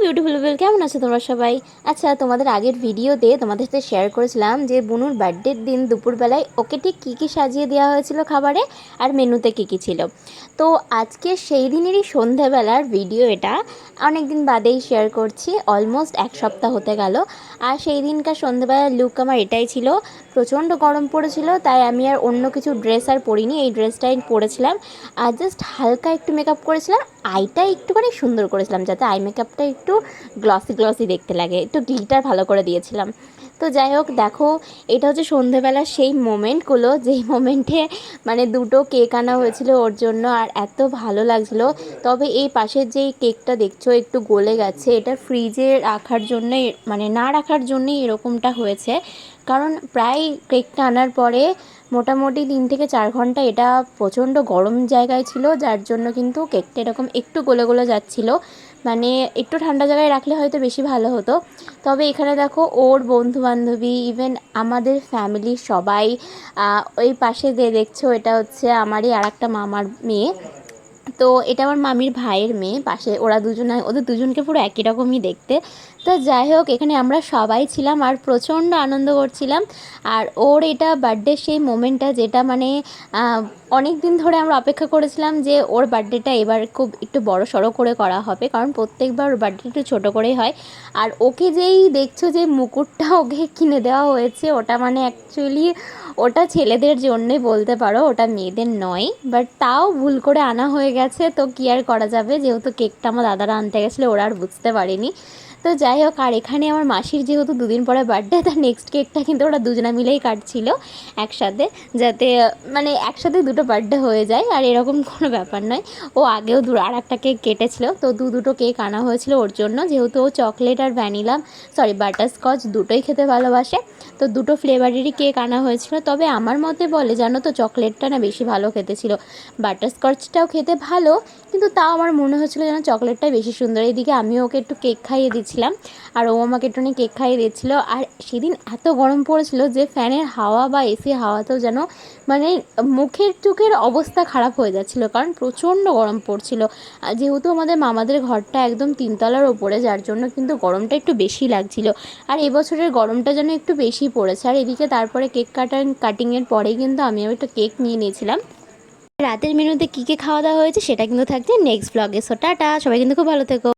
Beautiful people, কেমন আছো তোমরা সবাই? আচ্ছা, তোমাদের আগের ভিডিওতে তোমাদের সাথে শেয়ার করেছিলাম যে বুনুর বার্থডের দিন দুপুরবেলায় ওকে ঠিক কী কী সাজিয়ে দেওয়া হয়েছিল খাবারে, আর মেনুতে কী কী ছিল। তো আজকে সেই দিনেরই সন্ধেবেলার ভিডিও এটা। অনেক দিন বাদেই শেয়ার করছি, অলমোস্ট এক সপ্তাহ হতে গেল। আর সেই দিনকার সন্ধেবেলার লুক আমার এটাই ছিল। প্রচণ্ড গরম পড়েছিল, তাই আমি আর অন্য কিছু ড্রেস আর পরিনি, এই ড্রেসটাই পরেছিলাম। আর জাস্ট হালকা একটু মেকআপ করেছিলাম, আইটা একটুখানি সুন্দর করেছিলাম যাতে আই মেকআপটা একটু গ্লসি গ্লসি দেখতে লাগে, একটু গ্লিটার ভালো করে দিয়েছিলাম। তো যাই হোক, দেখো এটা হচ্ছে সন্ধেবেলার সেই মোমেন্টগুলো, যেই মোমেন্টে মানে দুটো কেক আনা হয়েছিল ওর জন্য, আর এত ভালো লাগছিলো। তবে এই পাশের যেই কেকটা দেখছো একটু গলে গেছে, এটা ফ্রিজে রাখার জন্যই, মানে না রাখার জন্যই এরকমটা হয়েছে। কারণ প্রায় কেকটা আনার পরে মোটামুটি 3 থেকে 4 ঘন্টা এটা প্রচণ্ড গরম জায়গায় ছিল, যার জন্য কিন্তু কেকটা এরকম একটু গলে গলে যাচ্ছিলো। মানে একটু ঠান্ডা জায়গায় রাখলে হয়তো বেশি ভালো হতো। তবে এখানে দেখো ওর বন্ধুবান্ধবী, ইভেন আমাদের ফ্যামিলির সবাই, ওই পাশে যে দেখছো এটা হচ্ছে আমারই আর একটা মামার মেয়ে। তো এটা আমার মামির ভাইয়ের মেয়ে, পাশে ওরা দুজনে, ওদের দুজনকে পুরো একই রকমই দেখতে। তো যাই হোক, এখানে আমরা সবাই ছিলাম আর প্রচণ্ড আনন্দ করছিলাম। আর ওর এটা বার্থডে সেই মোমেন্টটা, যেটা মানে অনেক দিন ধরে আমরা অপেক্ষা করেছিলাম যে ওর বার্থডেটা এবার খুব একটু বড় সড়ো করে করা হবে, কারণ প্রত্যেকবার ওর বার্থডে একটু ছোটো করেই হয়। আর ওকে যেই দেখছো যে মুকুটটা ওকে কিনে দেওয়া হয়েছে, ওটা মানে অ্যাকচুয়ালি ওটা ছেলেদের জন্যই বলতে পারো, ওটা মেয়েদের নয়। বাট তাও ভুল করে আনা হয়ে গেছে, তো কী আর করা যাবে, যেহেতু কেকটা আমার দাদারা আনতে গেছিলো, ওরা আর বুঝতে পারেনি। তো যাই হোক, আর এখানে আমার মাসির যেহেতু 2 দিন পরে বার্থডে, তার নেক্সট কেকটা কিন্তু ওরা দুজনে মিলেই কাটছিল একসাথে, যাতে মানে একসাথে দুটো বার্থডে হয়ে যায়। আর এরকম কোনো ব্যাপার নয়, ও আগেও আর একটা কেক কেটেছিল, তো দুটো কেক আনা হয়েছিল ওর জন্য, যেহেতু ও চকলেট আর ভ্যানিলা, সরি বাটারস্কচ দুটোই খেতে ভালোবাসে। তো দুটো ফ্লেভারেরই কেক আনা হয়েছিল। তবে আমার মতে বলে, জানো তো, চকলেটটা না বেশি ভালো খেতে ছিল। বাটারস্কচটাও খেতে ভালো, কিন্তু তাও আমার মনে হচ্ছিলো যেন চকলেটটাই বেশি সুন্দর। এদিকে আমিও ওকে একটু কেক খাইয়ে দিচ্ছিলাম, আর ও আমাকে একটুখানি কেক খাইয়ে দিচ্ছিলো। আর সেদিন এত গরম পড়েছিল যে ফ্যানের হাওয়া বা এসি হাওয়াতেও যেন মানে মুখের চোখের অবস্থা খারাপ হয়ে যাচ্ছিলো, কারণ প্রচণ্ড গরম পড়ছিল। আর যেহেতু আমাদের মামাদের ঘরটা একদম 3 তলার ওপরে, যার জন্য কিন্তু গরমটা একটু বেশি লাগছিলো। আর এবছরের গরমটা যেন একটু বেশি পড়েছে। আর এদিকে তারপরে কেক কাটিংয়ের পরেই কিন্তু আমিও একটু কেক নিয়ে নিয়েছিলাম। রাতের মেনুতে কী কী খাওয়া দাওয়া হয়েছে সেটা কিন্তু থাকছে নেক্সট ব্লগে। সো টাটা, সবাই কিন্তু খুব ভালো থেকো।